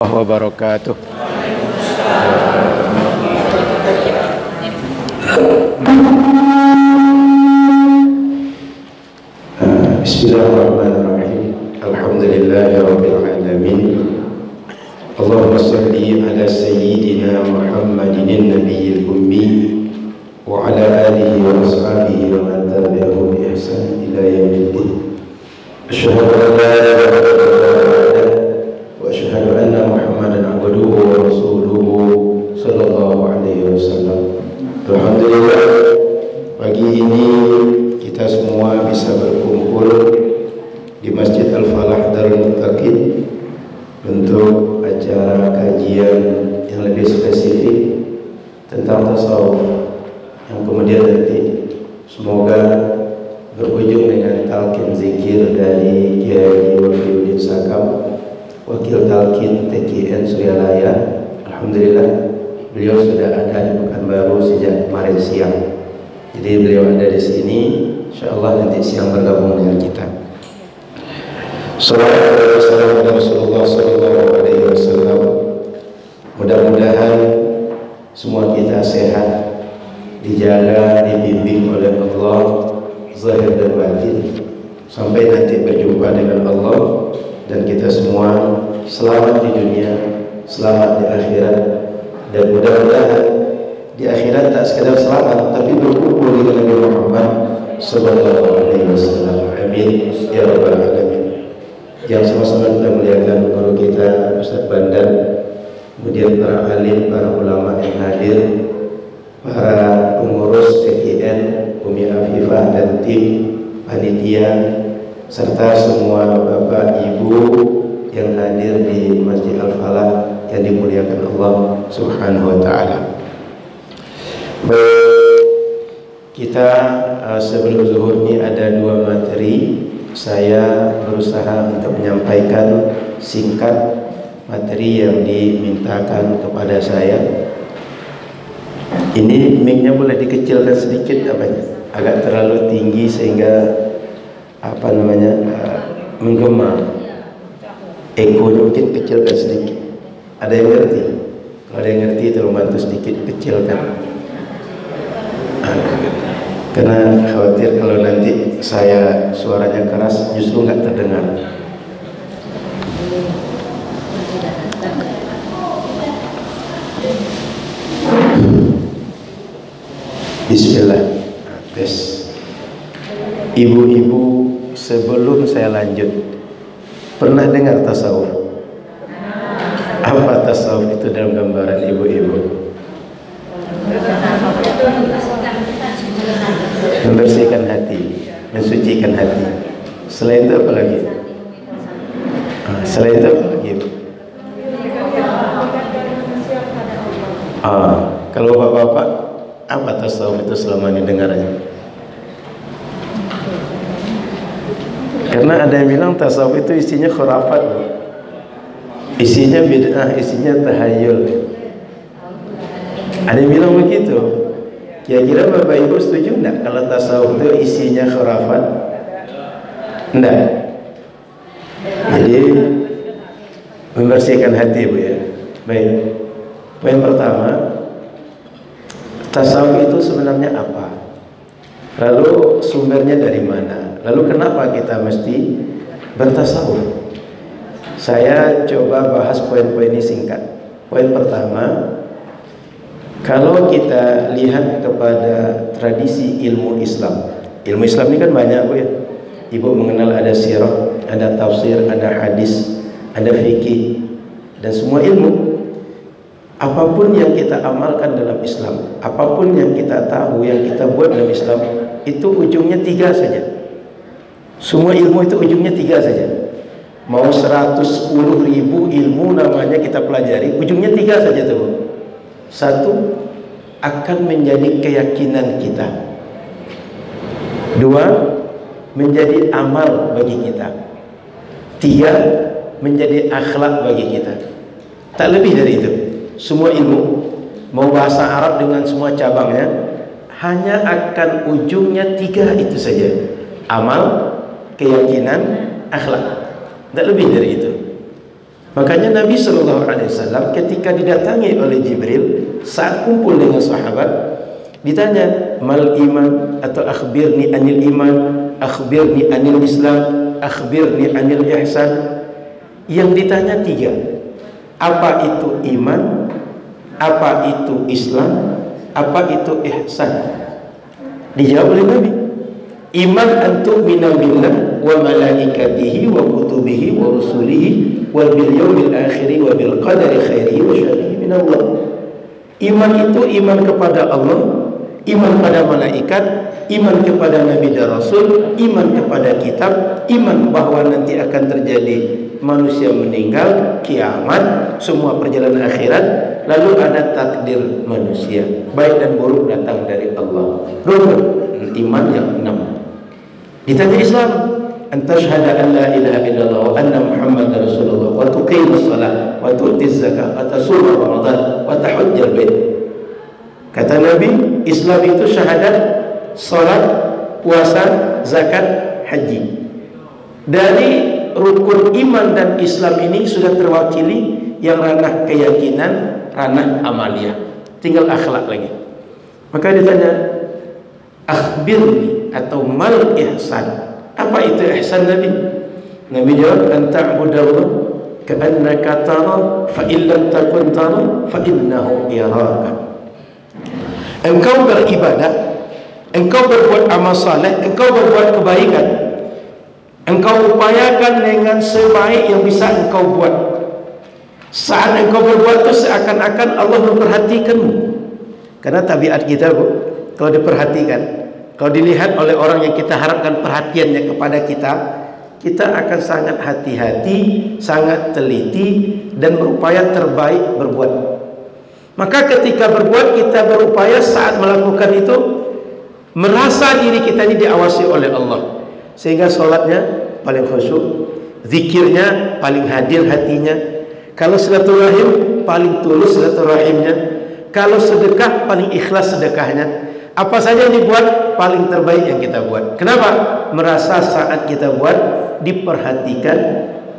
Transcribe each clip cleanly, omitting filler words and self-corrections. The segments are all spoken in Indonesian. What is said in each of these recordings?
wabarakatuh. Bismillahirrahmanirrahim. Alhamdulillahirabbil alamin. Allahumma shalli ala sayyidina Muhammadin nabiyil ummi wa ala alihi wa ashabihi wa man tabi'ahum bi ihsan ila yaumiddin. Asyhadu an la ilaha illallah wa asyhadu anna Muhammadan abduhu wa rasuluhu sallallahu alaihi wasallam. Alhamdulillah, pagi ini kita semua bisa berkumpul di Masjid Al-Falah Darul Muttaqin untuk acara kajian yang lebih spesifik tentang tasawuf, yang kemudian nanti semoga berujung dengan talqin zikir dari Kiai Wafiuddin Sakam, Wakil Talqin TKN Suryalaya. Alhamdulillah, beliau sudah ada di Pekanbaru sejak kemarin siang. Jadi beliau ada di sini, insyaallah nanti siang bergabung dengan kita. Sallallahu alaihi Rasulullah sallallahu alaihi wasallam. Mudah-mudahan semua kita sehat, dijaga, dibimbing oleh Allah zahir dan batin sampai nanti berjumpa dengan Allah, dan kita semua selamat di dunia, selamat di akhirat, dan mudah-mudahan di akhirat tak sekadar selamat tapi berkumpul dengan Nabi Muhammad sallallahu alaihi wasallam. Amin ya rabbal alamin. Yang sama-sama kita muliakan guru kita Ustaz Bandar, kemudian para alim, para ulama yang hadir, para pengurus TKN, Umi Afifah dan tim panitia, serta semua bapak ibu yang hadir di Masjid Al-Falah yang dimuliakan Allah Subhanahu wa taala. Kita sebelum zuhur ini ada dua materi. Saya berusaha untuk menyampaikan singkat materi yang dimintakan kepada saya. Ini mic-nya boleh dikecilkan sedikit apanya? Agak terlalu tinggi sehingga menggema. Ekonya mungkin kecilkan sedikit. Ada yang ngerti? Kalau ada yang ngerti tolong bantu sedikit kecilkan. Karena khawatir kalau nanti saya suaranya keras justru nggak terdengar. Bismillah. Tes. Ibu-ibu, sebelum saya lanjut, pernah dengar tasawuf? Apa tasawuf itu dalam gambaran ibu-ibu? Membersihkan hati, mensucikan hati. Selain itu apa lagi? Selain itu apa lagi? Kalau bapak-bapak, apa tasawuf itu selama ini dengarnya? Karena ada yang bilang tasawuf itu isinya khurafat, isinya bid'ah, isinya tahayul. Ada yang bilang begitu. Kira-kira bapak ibu setuju enggak kalau tasawuf itu isinya khurafat? Enggak. Jadi membersihkan hati, Bu, ya. Baik. Poin pertama, tasawuf itu sebenarnya apa? Lalu sumbernya dari mana? Lalu kenapa kita mesti bertasawuf? Saya coba bahas poin-poin ini singkat. Poin pertama, kalau kita lihat kepada tradisi ilmu Islam ini kan banyak, Bu, ya. Ibu mengenal ada sirah, ada tafsir, ada hadis, ada fikih, dan semua ilmu. Apapun yang kita amalkan dalam Islam, apapun yang kita tahu, yang kita buat dalam Islam, itu ujungnya tiga saja. Semua ilmu itu ujungnya tiga saja. Mau 110.000 ilmu namanya kita pelajari, ujungnya tiga saja tuh, Bu. Satu, akan menjadi keyakinan kita. Dua, menjadi amal bagi kita. Tiga, menjadi akhlak bagi kita. Tak lebih dari itu. Semua ilmu, mau bahasa Arab dengan semua cabangnya, hanya akan ujungnya tiga itu saja. Amal, keyakinan, akhlak. Tak lebih dari itu. Makanya Nabi SAW ketika didatangi oleh Jibril saat kumpul dengan sahabat, ditanya, mal iman, atau akhbirni anil iman, akhbirni anil islam, akhbirni anil ihsan. Yang ditanya 3, apa itu iman, apa itu Islam, apa itu ihsan? Dijawab oleh Nabi, iman an tu'mina billah wa malaikatihi wa kutubihi wa rusulihi wal bil yaumil akhir wa bil qadari khairihi wa syarrihi min Allah. Iman itu iman kepada Allah, iman pada malaikat, iman kepada nabi dan rasul, iman kepada kitab, iman bahwa nanti akan terjadi manusia meninggal, kiamat, semua perjalanan akhirat, lalu ada takdir manusia, baik dan buruk datang dari Allah. Rukun iman yang 6. Ditanya Islam, antashhada an la ilaha illallah wa anna muhammadar rasulullah wa tuqimus shalah wa tu'tiz zakah wa tasum ramadan wa tahujjal bait. Kata Nabi, Islam itu syahadat, salat, puasa, zakat, haji. Dari rukun iman dan Islam ini sudah terwakili yang ranah keyakinan, ranah amaliyah, tinggal akhlak lagi. Maka ditanya, akhbirni atau mal ihsan, apa itu ihsan Nabi? Nabi jawab, anta'budallah ka'annaka tara fa illam takun tara fa innahu yaraka. Engkau beribadah, engkau berbuat amal saleh, engkau berbuat kebaikan, engkau upayakan dengan sebaik yang bisa engkau buat. Saat engkau berbuat itu seakan-akan Allah memperhatikanmu. Karena tabiat kita, Bu, kalau diperhatikan, kalau dilihat oleh orang yang kita harapkan perhatiannya kepada kita, kita akan sangat hati-hati, sangat teliti, dan berupaya terbaik berbuat. Maka ketika berbuat, kita berupaya saat melakukan itu merasa diri kita ini diawasi oleh Allah, sehingga sholatnya paling khusyuk, zikirnya paling hadir hatinya, kalau silaturahim paling tulus silaturahimnya, kalau sedekah paling ikhlas sedekahnya, apa saja yang dibuat paling terbaik yang kita buat. Kenapa? Merasa saat kita buat diperhatikan,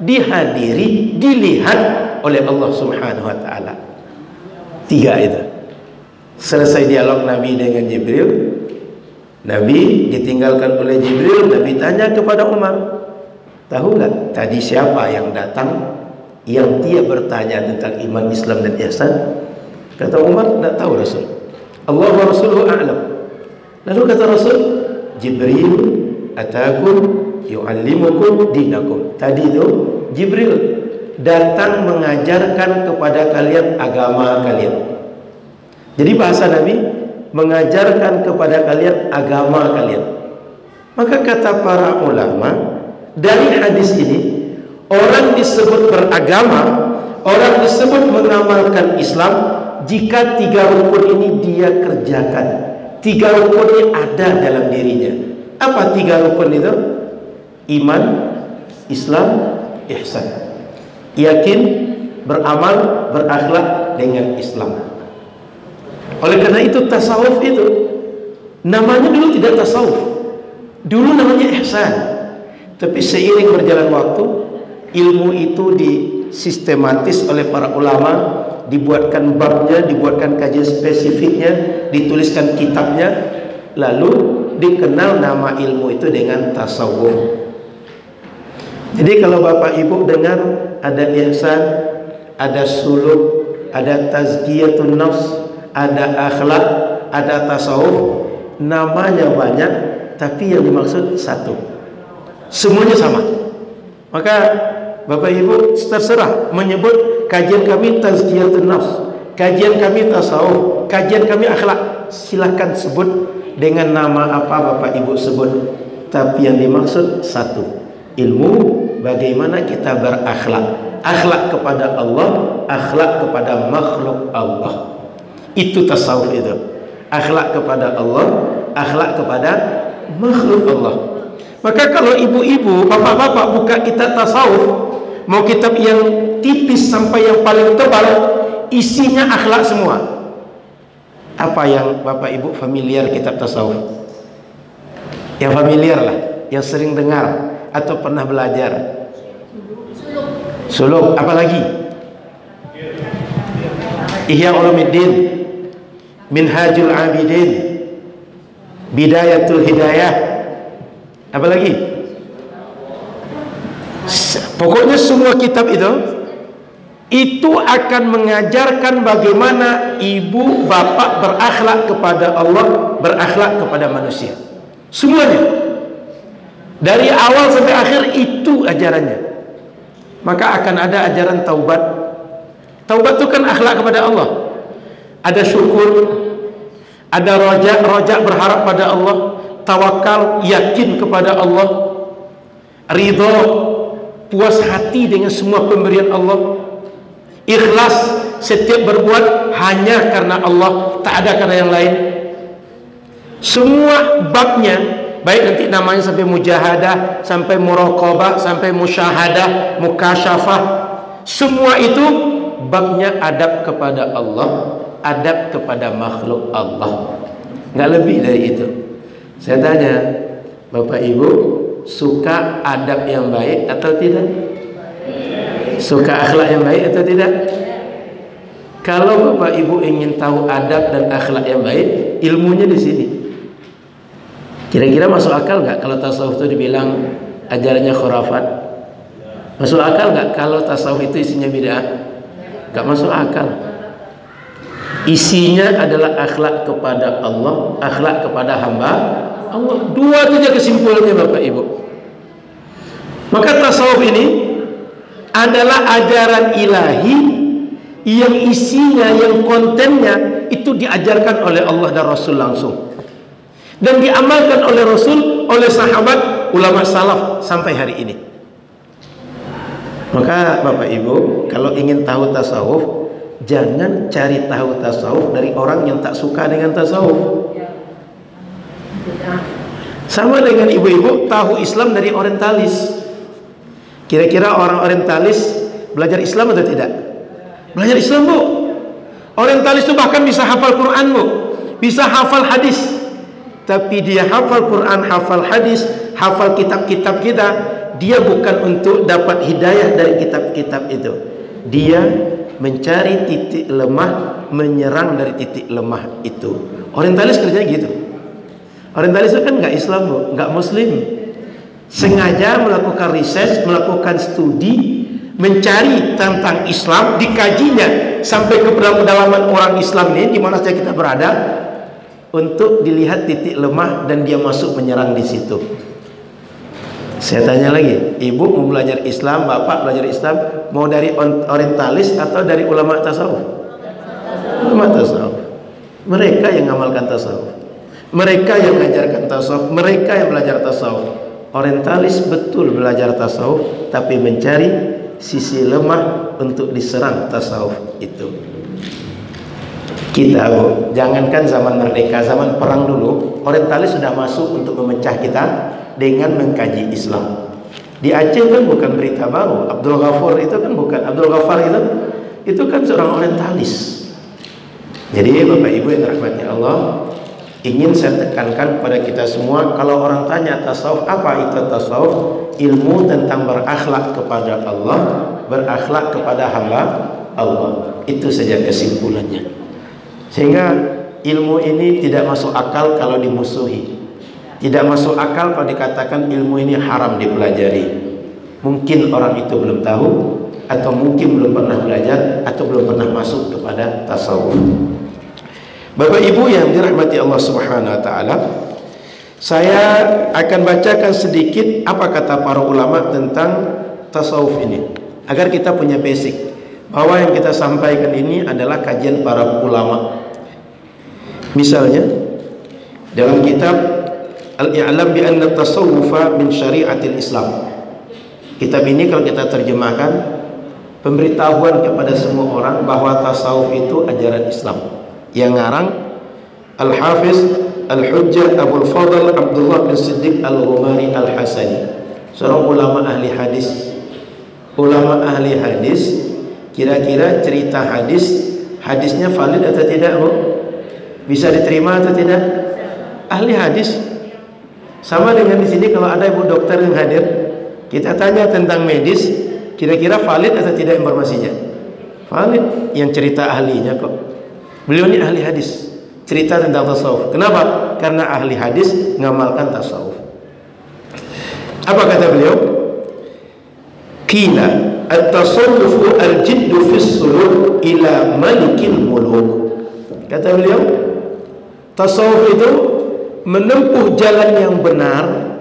dihadiri, dilihat oleh Allah Subhanahu wa taala. 3 itu. Selesai dialog Nabi dengan Jibril, Nabi ditinggalkan oleh Jibril. Nabi tanya kepada Umar, tahu nggak tadi siapa yang datang yang dia bertanya tentang iman, Islam dan ihsan? Kata Umar, tidak tahu Rasul. Allah wa Rasuluhu a'lam. Lalu kata Rasul, Jibril atakum yu'allimukum dinakum. Tadi itu Jibril datang mengajarkan kepada kalian agama kalian. Jadi bahasa Nabi, mengajarkan kepada kalian agama kalian. Maka kata para ulama, dari hadis ini, orang disebut beragama, orang disebut mengamalkan Islam jika 3 rukun ini dia kerjakan. 3 rukun ini ada dalam dirinya. Apa 3 rukun itu? Iman, Islam, ihsan. Yakin, beramal, berakhlak dengan Islam. Oleh karena itu tasawuf itu namanya dulu tidak tasawuf, dulu namanya ihsan. Tapi seiring berjalan waktu, ilmu itu disistematis oleh para ulama, dibuatkan babnya, dibuatkan kajian spesifiknya, dituliskan kitabnya, lalu dikenal nama ilmu itu dengan tasawuf. Jadi kalau Bapak Ibu dengar ada ihsan, ada suluk, ada tazkiyatun nafs, ada akhlak, ada tasawuf, namanya banyak, tapi yang dimaksud satu, semuanya sama. Maka Bapak Ibu terserah menyebut kajian kami tazkiyatun nafs, kajian kami tasawuf, kajian kami akhlak, silahkan sebut dengan nama apa Bapak Ibu sebut, tapi yang dimaksud satu, ilmu bagaimana kita berakhlak, akhlak kepada Allah, akhlak kepada makhluk Allah. Itu tasawuf itu, akhlak kepada Allah, akhlak kepada makhluk Allah. Maka kalau ibu-ibu, bapak-bapak buka kitab tasawuf, mau kitab yang tipis sampai yang paling tebal, isinya akhlak semua. Apa yang Bapak Ibu familiar kitab tasawuf? Yang familiar lah, yang sering dengar atau pernah belajar. suluk, apalagi Ihya Ulumuddin, Minhajul Abidin, Bidayatul Hidayah, apalagi pokoknya semua kitab itu akan mengajarkan bagaimana ibu bapak berakhlak kepada Allah, berakhlak kepada manusia. Semuanya dari awal sampai akhir itu ajarannya. Maka akan ada ajaran taubat. Taubat itu kan akhlak kepada Allah. Ada syukur, ada roja berharap pada Allah, tawakal, yakin kepada Allah, ridho, puas hati dengan semua pemberian Allah, ikhlas setiap berbuat hanya karena Allah, tak ada karena yang lain. Semua babnya, baik nanti namanya sampai mujahadah, sampai muraqabah, sampai musyahadah, mukasyafah, semua itu babnya adab kepada Allah, adab kepada makhluk Allah, nggak lebih dari itu. Saya tanya, Bapak Ibu suka adab yang baik atau tidak? Suka akhlak yang baik atau tidak? Kalau Bapak Ibu ingin tahu adab dan akhlak yang baik, ilmunya di sini. Kira-kira masuk akal nggak kalau tasawuf itu dibilang ajarannya khurafat? Masuk akal nggak kalau tasawuf itu isinya bid'ah? Nggak masuk akal. Isinya adalah akhlak kepada Allah, akhlak kepada hamba Allah. Dua saja kesimpulannya Bapak Ibu. Maka tasawuf ini adalah ajaran ilahi yang isinya, yang kontennya itu diajarkan oleh Allah dan Rasul langsung, dan diamalkan oleh Rasul, oleh sahabat, ulama salaf sampai hari ini. Maka Bapak Ibu kalau ingin tahu tasawuf, jangan cari tahu tasawuf dari orang yang tak suka dengan tasawuf. Sama dengan ibu-ibu tahu Islam dari orientalis. Kira-kira orang orientalis belajar Islam atau tidak? Belajar Islam, Bu. Orientalis itu bahkan bisa hafal Quran, Bu. Bisa hafal hadis. Tapi dia hafal Quran, hafal hadis, hafal kitab-kitab kita, dia bukan untuk dapat hidayah dari kitab-kitab itu. Dia mencari titik lemah, menyerang dari titik lemah itu. Orientalis kerjanya gitu. Orientalis itu kan nggak Islam, Bu, nggak Muslim. Sengaja melakukan riset, melakukan studi, mencari tentang Islam, dikajinya sampai ke pedalaman orang Islam ini, di mana saja kita berada, untuk dilihat titik lemah dan dia masuk menyerang di situ. Saya tanya lagi, ibu mau belajar Islam, bapak belajar Islam, mau dari orientalis atau dari ulama tasawuf? Ulama tasawuf. Mereka yang mengamalkan tasawuf, mereka yang mengajarkan tasawuf, mereka yang belajar tasawuf. Orientalis betul belajar tasawuf, tapi mencari sisi lemah untuk diserang tasawuf itu. Kita, Bu, jangankan zaman merdeka, zaman perang dulu, orientalis sudah masuk untuk memecah kita dengan mengkaji Islam. Di Aceh kan bukan berita baru. Abdul Ghafur itu kan bukan, Abdul Ghaffar itu kan seorang orientalis. Jadi Bapak Ibu yang dirahmati Allah, ingin saya tekankan kepada kita semua, kalau orang tanya tasawuf, apa itu tasawuf? Ilmu tentang berakhlak kepada Allah, berakhlak kepada hamba Allah. Itu saja kesimpulannya. Sehingga ilmu ini tidak masuk akal kalau dimusuhi. Tidak masuk akal kalau dikatakan ilmu ini haram dipelajari. Mungkin orang itu belum tahu, atau mungkin belum pernah belajar, atau belum pernah masuk kepada tasawuf. Bapak Ibu yang dirahmati Allah Subhanahu wa taala, saya akan bacakan sedikit apa kata para ulama tentang tasawuf ini, agar kita punya basic bahwa yang kita sampaikan ini adalah kajian para ulama. Misalnya dalam kitab Al-I'lam bi anna tasawufa min syari'atil Islam. Kitab ini kalau kita terjemahkan, pemberitahuan kepada semua orang bahwa tasawuf itu ajaran Islam. Yang ngarang Al-Hafiz Al-Hujjah Abul Fadl Abdullah bin Siddiq Al-Ghumari Al-Hasani, seorang ulama ahli hadis. Ulama ahli hadis, kira-kira cerita hadisnya valid atau tidak, Bu? Bisa diterima atau tidak? Ahli hadis. Sama dengan di sini kalau ada ibu dokter yang hadir, kita tanya tentang medis, Kira-kira valid atau tidak informasinya? Valid. Yang cerita ahlinya kok. Beliau ini ahli hadis, cerita tentang tasawuf. Kenapa? Karena ahli hadis ngamalkan tasawuf. Apa kata beliau? Qila at-tasawwufu al-jiddu fi suluk ila malikil muluk. Kata beliau, tasawuf itu menempuh jalan yang benar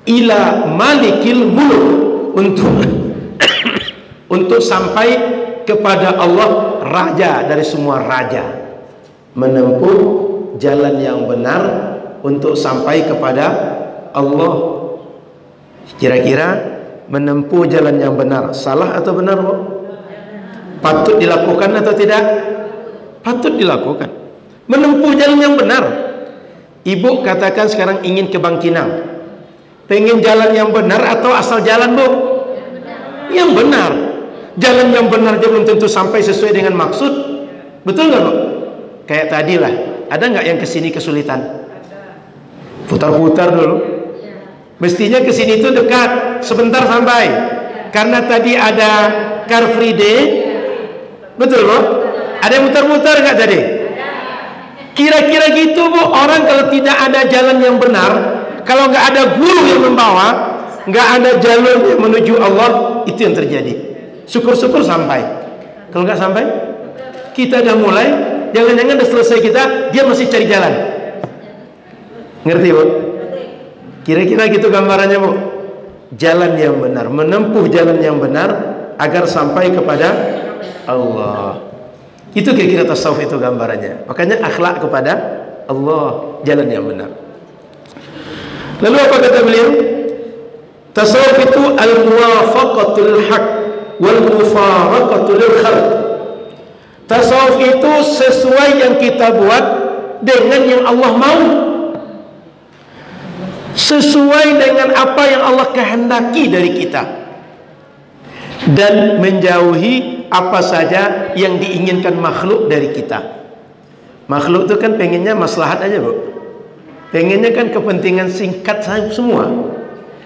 ila malikil muluk, untuk sampai kepada Allah, raja dari semua raja. Menempuh jalan yang benar untuk sampai kepada Allah. Kira-kira menempuh jalan yang benar salah atau benar, Bu? Patut dilakukan atau tidak? Patut dilakukan. Menempuh jalan yang benar. Ibu katakan sekarang ingin ke Bangkinang, pengen jalan yang benar atau asal jalan, Bu? Yang benar. Jalan yang benar dia belum tentu sampai sesuai dengan maksud. Betul nggak, Bu? Kayak tadi lah, ada nggak yang kesini kesulitan? Putar-putar dulu. Mestinya kesini itu dekat, sebentar sampai. Karena tadi ada Car Free Day. Betul, Bu? Ada yang mutar-mutar nggak tadi? Kira-kira gitu, Bu. Orang kalau tidak ada jalan yang benar, kalau nggak ada guru yang membawa, nggak ada jalur yang menuju Allah, itu yang terjadi. Syukur-syukur sampai. Kalau nggak sampai, kita udah mulai, jangan-jangan udah selesai kita, dia masih cari jalan. Ngerti, Bu? Kira-kira gitu gambarannya, Bu. Jalan yang benar, menempuh jalan yang benar agar sampai kepada Allah. Itu kira-kira tasawuf itu gambarannya. Makanya akhlak kepada Allah, jalan yang benar. Lalu apa kata beliau? Tasawuf itu al-muwafaqatul haq wal mufaraqatul khalq. Tasawuf itu sesuai yang kita buat dengan yang Allah mau, sesuai dengan apa yang Allah kehendaki dari kita, dan menjauhi apa saja yang diinginkan makhluk dari kita. Makhluk itu kan pengennya maslahat aja, Bu. Pengennya kan kepentingan singkat semua.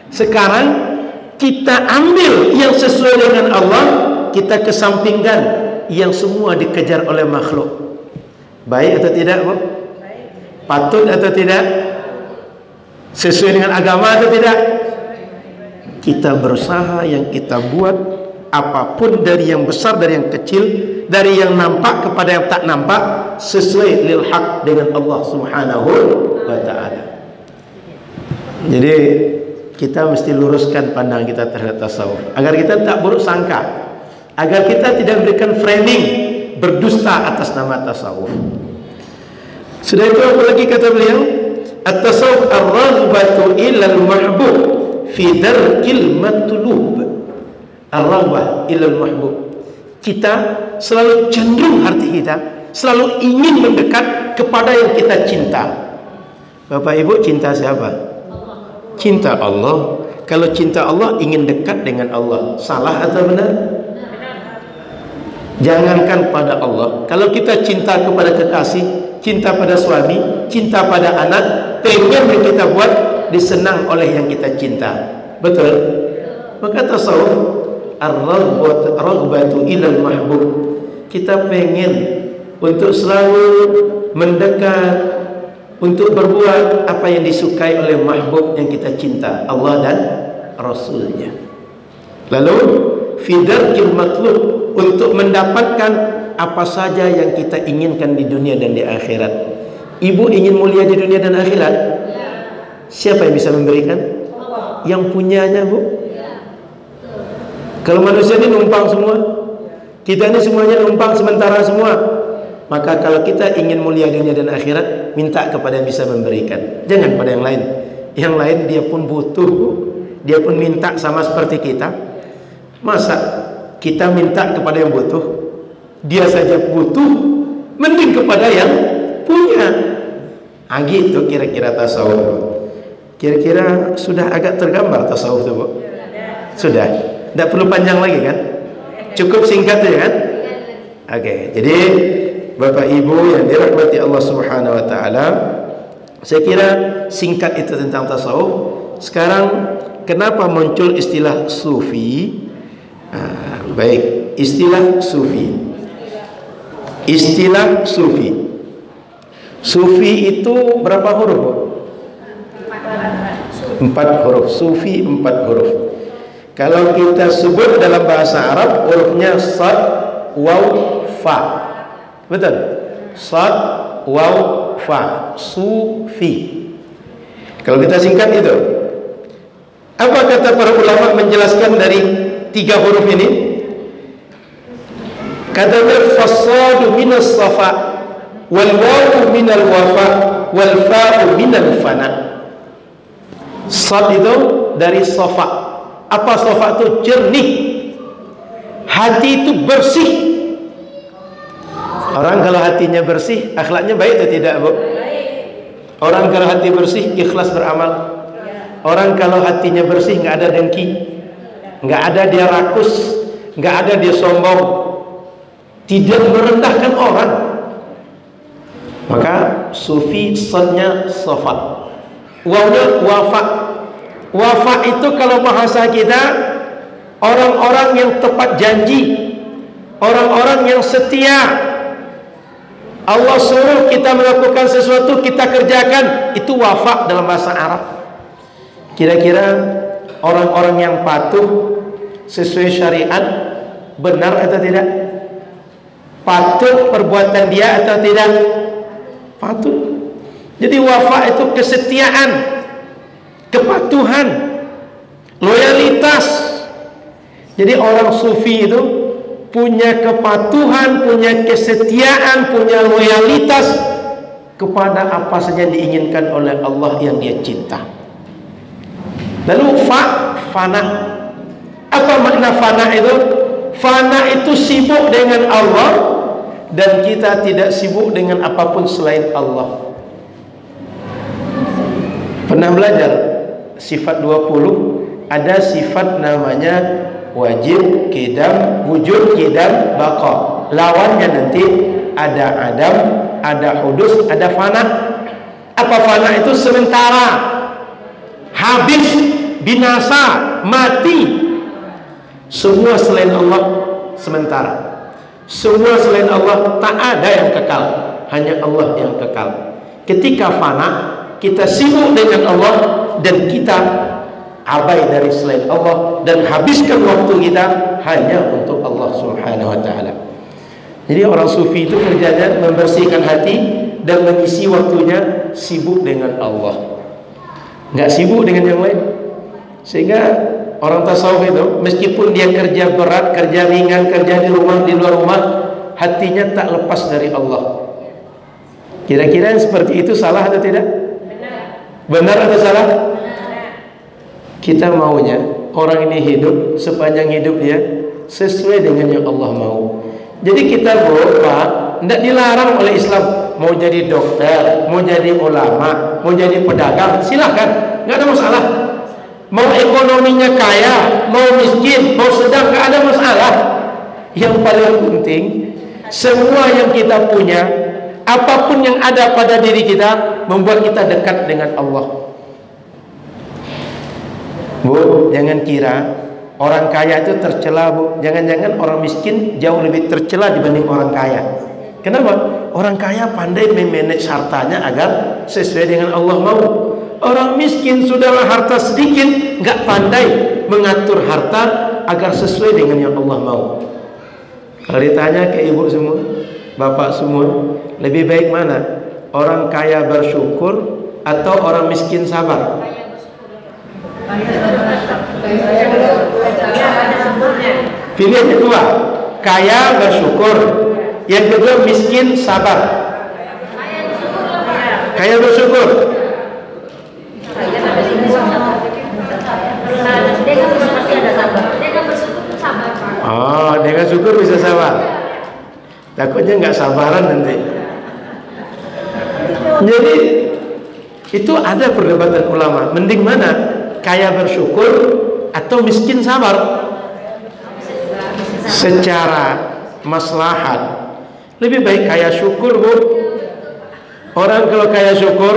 Sekarang kita ambil yang sesuai dengan Allah, kita kesampingkan yang semua dikejar oleh makhluk. Baik atau tidak, Bu? Patut atau tidak? Sesuai dengan agama atau tidak? Kita berusaha yang kita buat, apapun dari yang besar dari yang kecil, dari yang nampak kepada yang tak nampak, sesuai lil haq dengan Allah Subhanahu wa ta'ala. Jadi kita mesti luruskan pandang kita terhadap tasawuf agar kita tak buruk sangka, agar kita tidak memberikan framing berdusta atas nama tasawuf. Sudah itu apa lagi kata beliau? At-tasawuf ar-raghbatu ila al-mahbub fi darkil matlub. Ar-raghbah ila al-mahbub. Kita selalu cenderung hati kita selalu ingin mendekat kepada yang kita cinta. Bapak Ibu cinta siapa? Cinta Allah. Kalau cinta Allah ingin dekat dengan Allah. Salah atau benar? Jangankan pada Allah, kalau kita cinta kepada kekasih, cinta pada suami, cinta pada anak, pengen yang kita buat disenang oleh yang kita cinta. Betul? Maka tasawuf ar-raghbatu ilal mahbub. Kita pengen untuk selalu mendekat, untuk berbuat apa yang disukai oleh mahbub yang kita cinta, Allah dan Rasulnya. Lalu fidarkil matlub, untuk mendapatkan apa saja yang kita inginkan di dunia dan di akhirat. Ibu ingin mulia di dunia dan akhirat? Siapa yang bisa memberikan? Yang punyanya, Bu. Kalau manusia ini numpang semua, kita ini semuanya numpang sementara semua. Maka kalau kita ingin mulia dunia dan akhirat, minta kepada yang bisa memberikan, jangan pada yang lain. Yang lain dia pun butuh, Bu. Dia pun minta sama seperti kita. Masa kita minta kepada yang butuh, dia saja butuh, mending kepada yang punya. Gitu kira-kira tasawuf. Kira-kira sudah agak tergambar tasawuf itu, Bu? Sudah. Tidak perlu panjang lagi kan? Cukup singkat ya kan? Oke, jadi Bapak Ibu yang dirahmati Allah Subhanahu wa taala, saya kira singkat itu tentang tasawuf. Sekarang kenapa muncul istilah sufi? Baik, istilah sufi. Istilah sufi. Sufi itu berapa huruf? 4 huruf. Sufi 4 huruf. Kalau kita sebut dalam bahasa Arab, hurufnya sad, waw, fa. Betul? Sad, waw, fa. Sufi. Kalau kita singkat itu, apa kata para ulama menjelaskan dari 3 huruf ini? Katanya fasadu minas safa, wal wawu minal wafa, wal fa'u minal fana. Sad itu dari safa. Apa safa itu? Jernih. Hati itu bersih. Orang kalau hatinya bersih, akhlaknya baik atau tidak, Bu? Orang kalau hati bersih, ikhlas beramal. Orang kalau hatinya bersih, nggak ada dengki, nggak ada dia rakus, nggak ada dia sombong, tidak merendahkan orang. Maka sufi sadnya safa, wawnya wafa. Wafa itu kalau bahasa kita orang-orang yang tepat janji, orang-orang yang setia. Allah suruh kita melakukan sesuatu, kita kerjakan, itu wafa dalam bahasa Arab. Kira-kira orang-orang yang patuh sesuai syariat benar atau tidak? Patuh perbuatan dia atau tidak? Patuh. Jadi wafa itu kesetiaan, kepatuhan, loyalitas. Jadi orang sufi itu punya kepatuhan, punya kesetiaan, punya loyalitas kepada apa saja yang diinginkan oleh Allah yang dia cinta. Lalu fana. Apa makna fana itu? Fana itu sibuk dengan Allah, dan kita tidak sibuk dengan apapun selain Allah. Pernah belajar sifat 20? Ada sifat namanya wajib, qidam, wujud, qidam, baqa. Lawannya nanti ada adam, ada hudus, ada fana. Apa fana itu? Sementara, habis, binasa, mati. Semua selain Allah sementara. Semua selain Allah tak ada yang kekal, hanya Allah yang kekal. Ketika fana, kita sibuk dengan Allah dan kita abai dari selain Allah dan habiskan waktu kita hanya untuk Allah Subhanahu wa taala. Jadi orang sufi itu kerjanya membersihkan hati dan mengisi waktunya sibuk dengan Allah, nggak sibuk dengan yang lain. Sehingga orang tasawuf itu meskipun dia kerja berat, kerja ringan, kerja di rumah, di luar rumah, hatinya tak lepas dari Allah. Kira-kira yang seperti itu salah atau tidak? Benar atau salah? Kita maunya orang ini hidup sepanjang hidup dia sesuai dengan yang Allah mau. Jadi kita Pak, tidak dilarang oleh Islam mau jadi dokter, mau jadi ulama, mau jadi pedagang, silahkan, nggak ada masalah. Mau ekonominya kaya, mau miskin, mau sedang, nggak ada masalah. Yang paling penting semua yang kita punya, apapun yang ada pada diri kita, membuat kita dekat dengan Allah. Bu, jangan kira orang kaya itu tercela, Bu. Jangan-jangan orang miskin jauh lebih tercela dibanding orang kaya. Kenapa? Orang kaya pandai memanage hartanya agar sesuai dengan Allah mau. Orang miskin sudahlah harta sedikit, nggak pandai mengatur harta agar sesuai dengan yang Allah mau. Kalau ditanya ke ibu semua, bapak semua, lebih baik mana? Orang kaya bersyukur atau orang miskin sabar? Pilih yang kedua, kaya bersyukur. Yang kedua, miskin sabar. Kaya bersyukur. Oh, dengan syukur bisa sabar. Takutnya nggak sabaran nanti. Jadi itu ada perdebatan ulama. Mending mana? Kaya bersyukur atau miskin sabar? Secara maslahat lebih baik kaya syukur, Bu. Orang kalau kaya syukur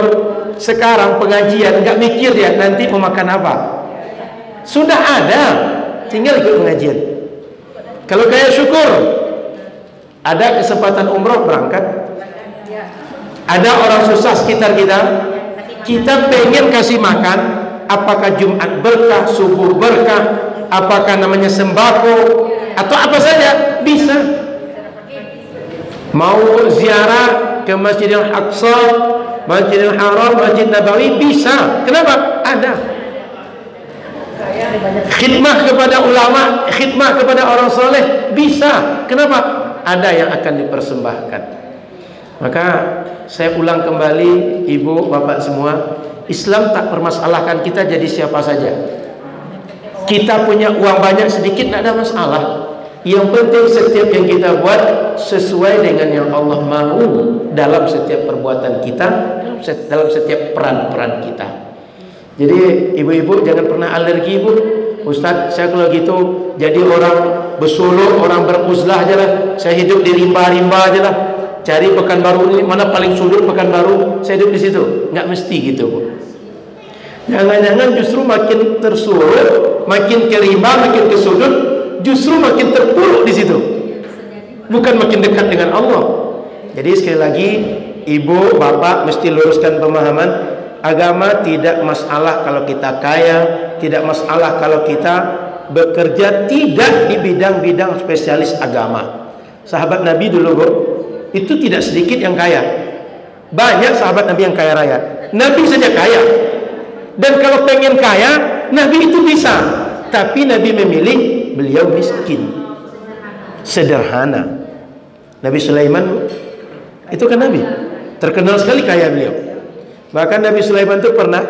sekarang pengajian nggak mikir dia nanti mau makan apa. Sudah ada, tinggal ikut pengajian. Kalau kayak syukur, ada kesempatan umroh berangkat. Ada orang susah sekitar kita, kita pengen kasih makan. Apakah Jumat berkah, subuh berkah, apakah namanya sembako, atau apa saja bisa. Mau ziarah ke Masjidil Aqsa, Masjidil Haram, Masjid Nabawi, bisa. Kenapa? Ada. Khidmah kepada ulama, khidmah kepada orang soleh, bisa. Kenapa? Ada yang akan dipersembahkan. Maka saya ulang kembali, ibu, bapak semua, Islam tak permasalahkan kita jadi siapa saja. Kita punya uang banyak sedikit tidak ada masalah. Yang penting setiap yang kita buat sesuai dengan yang Allah mahu dalam setiap perbuatan kita, dalam setiap peran-peran kita. Jadi ibu-ibu jangan pernah alergi, Bu. Ustaz, saya kalau gitu jadi orang bersuluk, orang beruzlah aja lah. Saya hidup di rimba-rimba aja lah. Cari Pekanbaru ini mana paling sudut Pekanbaru, saya hidup di situ. Nggak mesti gitu, Bu. Jangan-jangan justru makin tersulut, makin ke rimba, makin ke sudut, justru makin terpuruk di situ. Bukan makin dekat dengan Allah. Jadi sekali lagi, ibu, bapak mesti luruskan pemahaman. Agama tidak masalah kalau kita kaya, tidak masalah kalau kita bekerja tidak di bidang-bidang spesialis agama. Sahabat Nabi dulu, Bu, itu tidak sedikit yang kaya. Banyak sahabat Nabi yang kaya raya. Nabi saja kaya. Dan kalau pengen kaya, Nabi itu bisa. Tapi Nabi memilih beliau miskin, sederhana. Nabi Sulaiman itu kan Nabi terkenal sekali kaya beliau. Bahkan Nabi Sulaiman itu pernah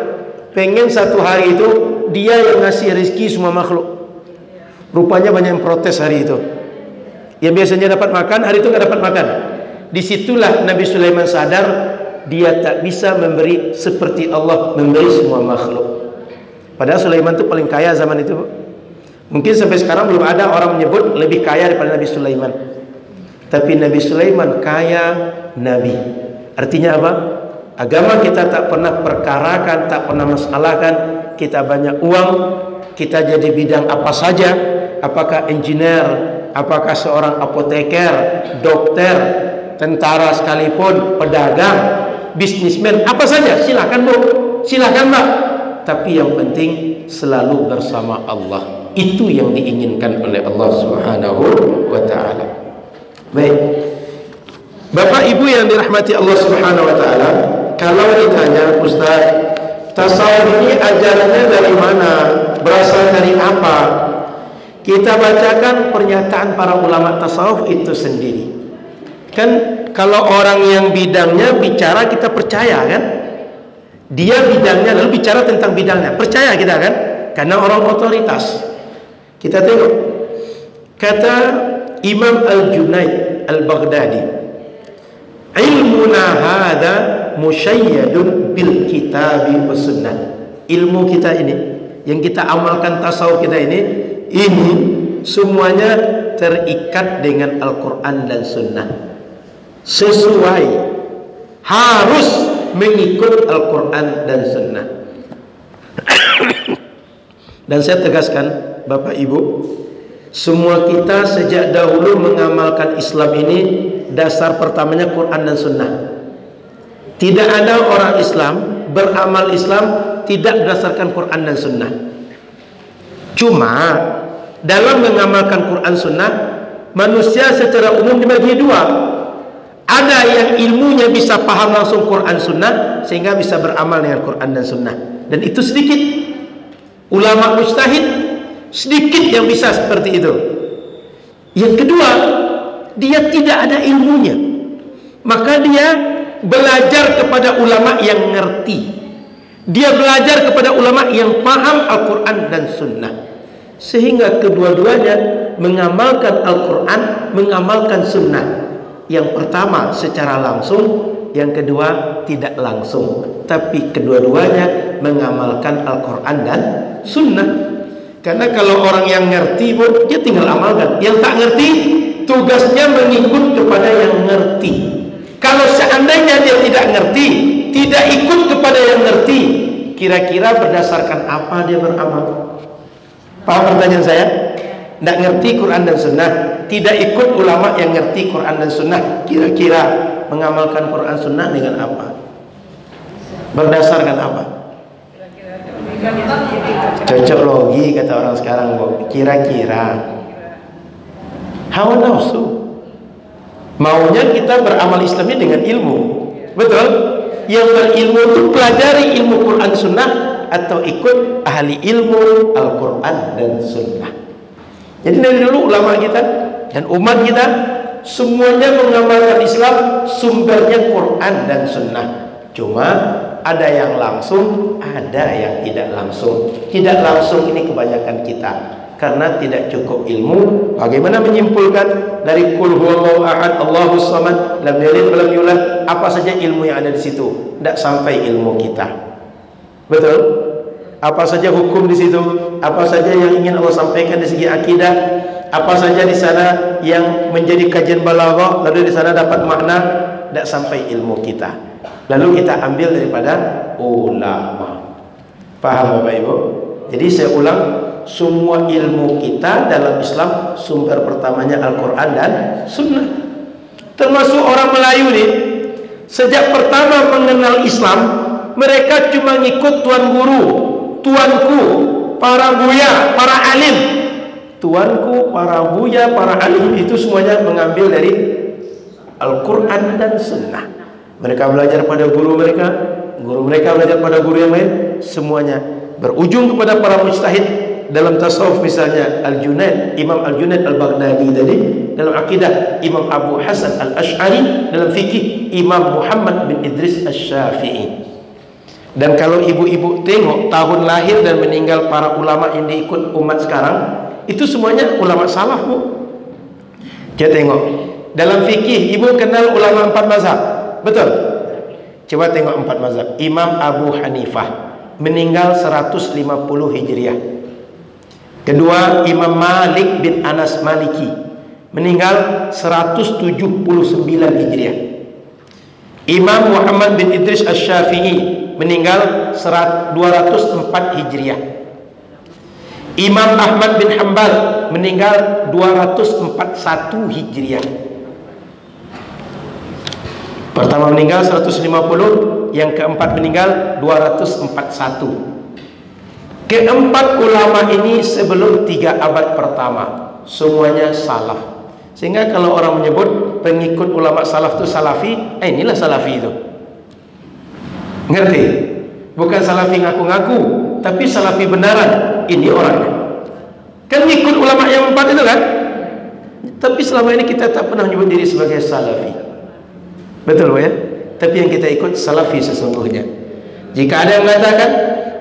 pengen satu hari itu dia yang ngasih rezeki semua makhluk. Rupanya banyak yang protes hari itu. Yang biasanya dapat makan, hari itu nggak dapat makan. Disitulah Nabi Sulaiman sadar dia tak bisa memberi seperti Allah memberi semua makhluk. Padahal Sulaiman itu paling kaya zaman itu. Mungkin sampai sekarang belum ada orang menyebut lebih kaya daripada Nabi Sulaiman. Tapi Nabi Sulaiman kaya Nabi. Artinya apa? Agama kita tak pernah perkarakan, tak pernah masalahkan. Kita banyak uang, kita jadi bidang apa saja. Apakah engineer, apakah seorang apoteker, dokter, tentara sekalipun, pedagang, bisnismen, apa saja, silakan, Bu, silakan, Mbak. Tapi yang penting selalu bersama Allah. Itu yang diinginkan oleh Allah Subhanahu wa ta'ala. Baik, Bapak Ibu yang dirahmati Allah Subhanahu wa ta'ala, kalau ditanya, Ustaz, tasawuf ini ajarannya dari mana? Berasal dari apa? Kita bacakan pernyataan para ulama tasawuf itu sendiri. Kan kalau orang yang bidangnya bicara kita percaya kan? Dia bidangnya lalu bicara tentang bidangnya, percaya kita kan? Karena orang otoritas. Kita tengok kata Imam Al-Junaid Al-Baghdadi, ilmuna hadza musyayyadun bil kitabi was sunnah. Ilmu kita ini yang kita amalkan tasawuf kita ini semuanya terikat dengan Al-Quran dan Sunnah. Sesuai, harus mengikut Al-Quran dan Sunnah. Dan saya tegaskan, Bapak Ibu, semua kita sejak dahulu mengamalkan Islam ini, dasar pertamanya Quran dan Sunnah. Tidak ada orang Islam beramal Islam tidak berdasarkan Quran dan Sunnah. Cuma dalam mengamalkan Quran Sunnah, manusia secara umum dibagi dua. Ada yang ilmunya bisa paham langsung Quran Sunnah sehingga bisa beramal dengan Quran dan Sunnah, dan itu sedikit. Ulama mujtahid sedikit yang bisa seperti itu. Yang kedua, dia tidak ada ilmunya, maka dia belajar kepada ulama yang ngerti. Dia belajar kepada ulama yang paham Al-Quran dan Sunnah, sehingga kedua-duanya mengamalkan Al-Quran, mengamalkan Sunnah. Yang pertama secara langsung, yang kedua tidak langsung, tapi kedua-duanya mengamalkan Al-Quran dan Sunnah. Karena kalau orang yang ngerti, Bu, dia tinggal amalkan. Yang tak ngerti, tugasnya mengikut kepada yang ngerti. Kalau seandainya dia tidak ngerti, tidak ikut kepada yang ngerti, kira-kira berdasarkan apa dia beramal? Paham pertanyaan saya? tidak ngerti Quran dan Sunnah, tidak ikut ulama yang ngerti Quran dan Sunnah, kira-kira mengamalkan Quran Sunnah dengan apa? Berdasarkan apa? Cocok logi kata orang sekarang, kira-kira. Hawa nafsu. Maunya kita beramal Islamnya dengan ilmu, betul? Yang berilmu itu pelajari ilmu Quran Sunnah atau ikut ahli ilmu Al-Quran dan Sunnah. Jadi dari dulu ulama kita dan umat kita semuanya mengamalkan Islam sumbernya Quran dan Sunnah. Cuma ada yang langsung, ada yang tidak langsung. Tidak langsung ini kebanyakan kita karena tidak cukup ilmu. Bagaimana menyimpulkan dari qul huwallahu ahad, Allahus samad, lam yalid walam yulad, apa saja ilmu yang ada di situ? Tidak sampai ilmu kita. Betul? Apa saja hukum di situ? Apa saja yang ingin Allah sampaikan di segi akidah? Apa saja di sana yang menjadi kajian balaghah, lalu di sana dapat makna? Tidak sampai ilmu kita. Lalu kita ambil daripada ulama. Paham Bapak Ibu? Jadi saya ulang, semua ilmu kita dalam Islam sumber pertamanya Al-Quran dan Sunnah. Termasuk orang Melayu nih, sejak pertama mengenal Islam, mereka cuma ngikut tuan guru, tuanku, para buya, para alim. Tuanku, para buya, para alim itu semuanya mengambil dari Al-Quran dan Sunnah. Mereka belajar pada guru mereka belajar pada guru yang lain, semuanya berujung kepada para mujtahid. Dalam tasawuf misalnya Al-Junaid, Imam Al-Junaid Al-Baghdadi tadi, dalam akidah Imam Abu Hasan Al-Ash'ari, dalam fikih Imam Muhammad bin Idris Asy-Syafi'i. Dan kalau ibu-ibu tengok tahun lahir dan meninggal para ulama yang diikut umat sekarang, itu semuanya ulama salaf, Bu. Kita tengok dalam fikih, ibu kenal ulama 4 mazhab, betul? Coba tengok 4 mazhab. Imam Abu Hanifah meninggal 150 Hijriah. Kedua, Imam Malik bin Anas Maliki meninggal 179 Hijriah. Imam Muhammad bin Idris Asy-Syafi'i meninggal 204 Hijriah. Imam Ahmad bin Hanbal meninggal 241 Hijriah. Pertama meninggal 150, yang keempat meninggal 241. Keempat ulama ini sebelum 3 abad pertama semuanya salaf. Sehingga kalau orang menyebut pengikut ulama salaf itu salafi, inilah salafi itu. Ngerti? Bukan salafi ngaku-ngaku, tapi salafi benaran. Ini orangnya. Kan ngikut ulama yang 4 itu kan? Tapi selama ini kita tak pernah menyebut diri sebagai salafi. Betul ya? Tapi yang kita ikut salafi sesungguhnya. Jika ada yang mengatakan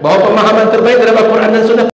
bahwa pemahaman terbaik dalam Al-Quran dan Sunnah